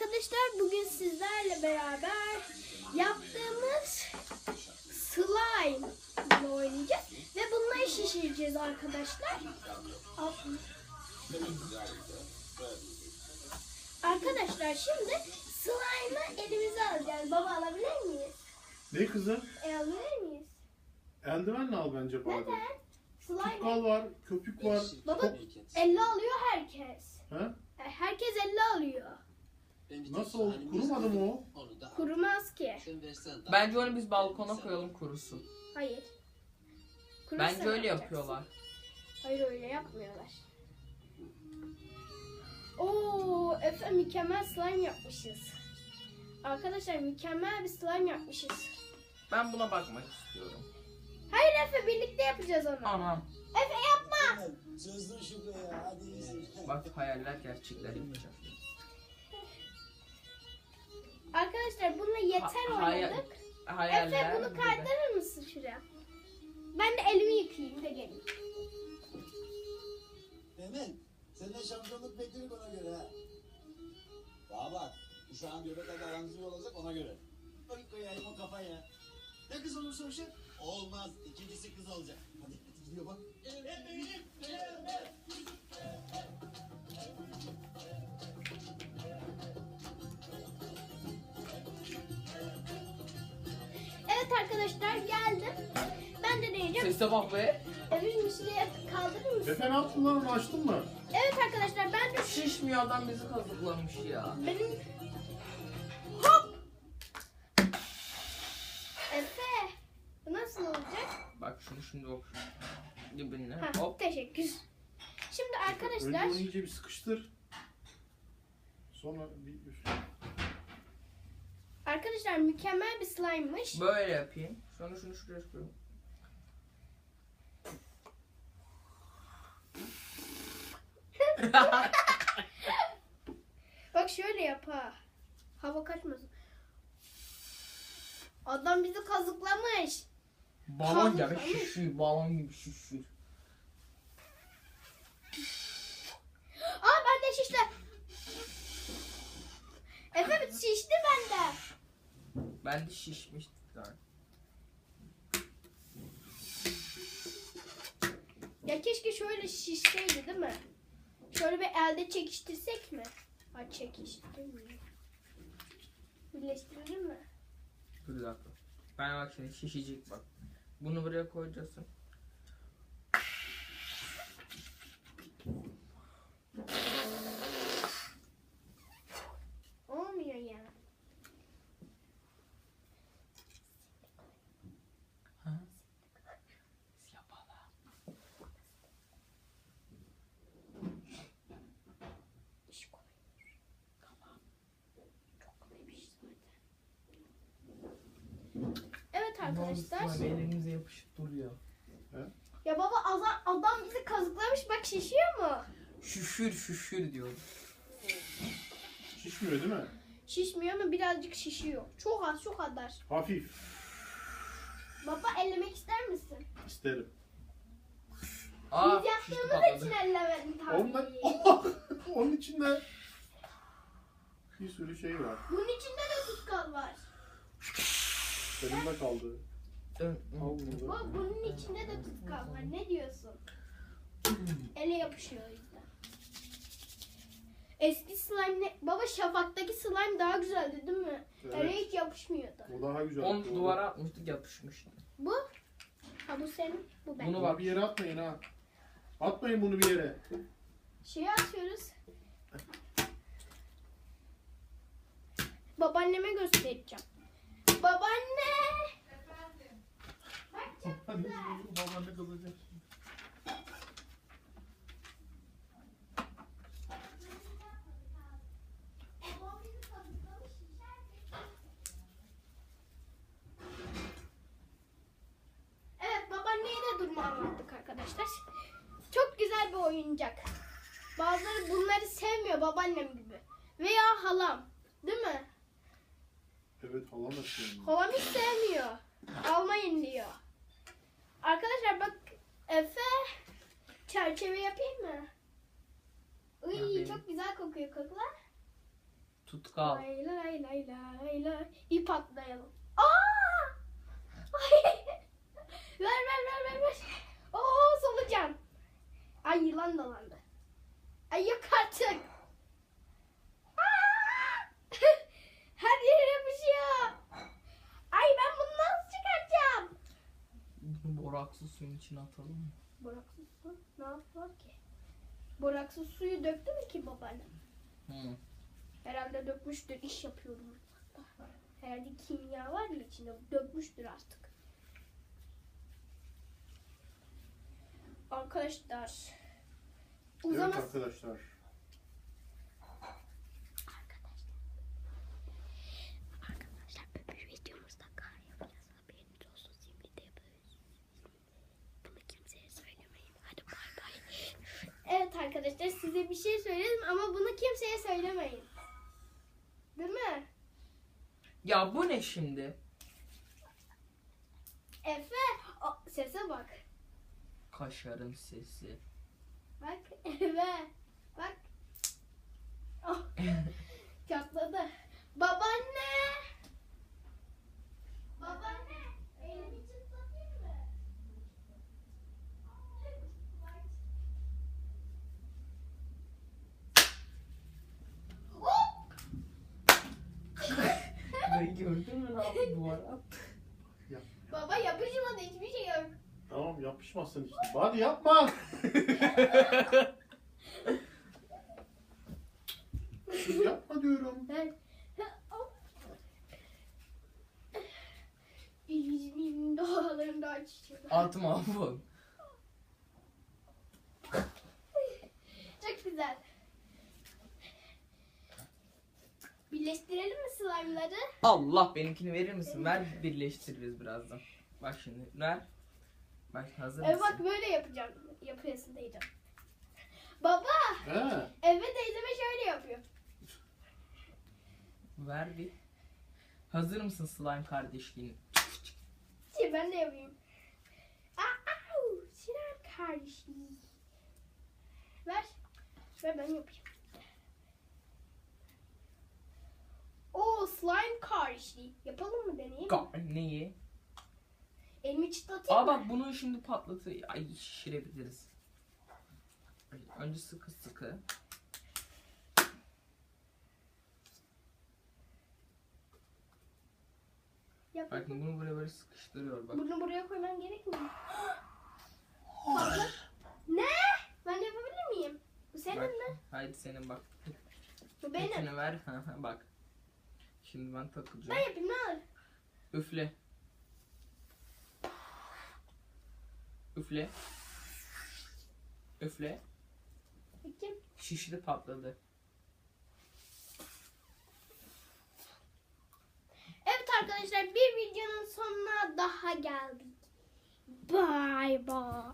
arkadaşlar, bugün sizlerle beraber yaptığımız slime ile oynayacağız ve bunları şişireceğiz arkadaşlar. Arkadaşlar şimdi slime'ı elimize alacağız. Baba, alabilir miyiz? Ne kızım? Alabilir miyiz? Eldivenle al bence bari. Neden? Slime. Tutkal var, köpük var. Baba, 50 alıyor herkes. He? Herkes 50 alıyor. Nasıl oldu? Kurumadı mı o? Kurumaz ki. Bence onu biz balkona koyalım kurusun. Hayır. Kurursa Bence öyle yapacaksın. yapıyorlar. Hayır, öyle yapmıyorlar. Oo, Efe, mükemmel slime yapmışız. Arkadaşlar, mükemmel bir slime yapmışız. Ben buna bakmak istiyorum. Hayır Efe, birlikte yapacağız onu. Anam. Efe, yapma. Çözdün şuraya, hadi iyisin. Bak, hayaller gerçekler yapacak. Arkadaşlar, bununla yeter oynadık. Hayaller. Efe, bunu kaydırır mısın şuraya? Ben de elimi yıkayayım da geleyim. Emin, senden şampiyonluk bekliyorum ona göre ha. Bana bak, şu an göbeklerle aranız iyi olacak ona göre. Koy koyayım o kafaya. Ne kız olursa o şey? Olmaz, ikincisi kız olacak. Hadi gidiyor bak. Evet arkadaşlar, geldim. Ben de deneyeceğim. Sese bak be. Efe, şuraya kaldırır mısın? Efe ne yaptın lan, onu açtın mı? Evet arkadaşlar, ben de Şişmiyor, adam bizi kazıklamış ya. benim... Hop! Efe, bu nasıl olacak? Bak şunu şimdi bak. Dibine. Ha, Hop. teşekkür. Şimdi Önce arkadaşlar, onu iyice bir sıkıştır. Sonra bir üf. arkadaşlar mükemmel bir slime'mış. Böyle yapayım. Sonra şunu şuraya koyayım. Bak şöyle yap ha. Hava kaçmasın. Adam bizi kazıklamış. Balon gibi Kazıklamış. şişiyor. Balon gibi şişiyor. Aa, bende şişti. Efe, şişti bende. Ben de şişmiştim zaten. Ya keşke şöyle şişseydi, değil mi? Şöyle bir elde çekiştirsek mi? Ha, çekiştirmiyor. Birleştirelim mi? Dur bir dakika. Ben bak şimdi şişecek bak. Bunu buraya koyacaksın. Olmuyor ya. Ha? Yapalım. İş kolay. Tamam. Çok kolay bir iş zaten. Evet arkadaşlar. Elimize yapışıp duruyor. Ya baba, adam bizi kazıklamış, bak şişiyor mu? Şüşür diyorum. Şişmiyor değil mi? Şişmiyor ama birazcık şişiyor. Çok az, çok kadar. Hafif. Baba, ellemek ister misin? İsterim. Aa, Biz şişti yaptığımız için patladı. ellemedin tabii. Onun içinde bir sürü şey var. Bunun içinde de tutkal var. Elimde kaldı. Al bunu da. Baba, bunun içinde de tutkal var. Ne diyorsun? Ele yapışıyor o yüzden. Eski slime ne? Baba, Şafak'taki slime daha güzeldi değil mi? Evet. Ele hiç yapışmıyordu. O daha güzel. Onu duvara atmıştık, yapışmıştı. Bu? Ha, bu senin, bu benim. Bunu Bunu bir yere atmayın ha. Atmayın bunu bir yere. Şeye atıyoruz. Babaanneme göstereceğim. Babaanne! Bak, çok güzel. Baban ne kızacak şimdi. Babam bizi kazıklamış, şişerdik. Evet, babaanneye de durumu anlattık arkadaşlar. Çok güzel bir oyuncak. Bazıları bunları sevmiyor, babaannem gibi. Veya halam. Değil mi? Evet, halam da sevmiyor. Halam hiç sevmiyor. Almayın diyor. Arkadaşlar bak, Efe, çerçeve yapayım mı? Uy, Yapayım. çok güzel kokuyor, kokla. Tutkal. Lay lay lay lay lay. İp atlayalım. Aa! Ay! Ver. Oo solucan. Ay yılan dolandı. Ay yok artık. Aa! Her yere yapışıyor. Ay ben bunu nasıl çıkartacağım? Bunu boraksız suyun içine atalım mı? Boraksız su ne yapıyor ki? Boraksız suyu döktü mü ki babaannem? Hı. Herhalde dökmüştür. İş yapıyorum mutfakta. Herhalde kimya var ya içinde. Dökmüştür artık. Arkadaşlar. O Evet zaman arkadaşlar. Arkadaşlar öbür videomuzda kar yapacağız. Haberiniz olsun. Şimdi de yapıyoruz. Bunu kimseye söylemeyin. Hadi bay bay. Evet arkadaşlar size bir şey söyledim ama bunu kimseye söylemeyin. Değil mi? Ya bu ne şimdi? Efe sese bak. Kaşarın sesi. Bak Efe. Bak. Oh. Çatladı. Babaanne. Babaanne. Elimi çıtlatayım mı? Hop. Dayı gördün mü ne yaptı duvara attı? Baba yapışmadı hiçbir şey yok. Tamam yapışmasın işte. Hadi yapma. Yapma diyorum. İzmir'in dağlarında açacağım. Altı mahvol. Çok güzel. Birleştirelim mi slime'ları? Allah benimkini verir misin? Ver birleştiririz birazdan. Bak şimdi ver. Bak hazır mısın? Bak böyle yapacağım. Yapıyorsun diyeceğim. Baba. He. Evet teyzeme şöyle yapıyor. Ver bir. Hazır mısın slime kardeşliğin? Şimdi ben de yapayım. Au, Sinan kardeşim. Ver. Ver ben yapayım. Oo slime kardeşliği. Yapalım mı deneyeyim mi? Neyi? Elimi çıtlatayım Aa mı? bak bunu şimdi ay şişirebiliriz. Önce sıkı sıkı. Yap. Bak bunu buraya böyle sıkıştırıyor bak. Bunu buraya koymam gerekmiyor mu? Patlat. Ne? Ben de yapabilir miyim? Bu senin Bak, mi? haydi senin bak. Bu benim. Hepsini ver. Bak. Şimdi ben takacağım. Ben yapayım ne olur? Üfle. Üfle. Üfle. Bakayım. Şişti patladı. Evet arkadaşlar bir videonun sonuna daha geldik. Bye bye.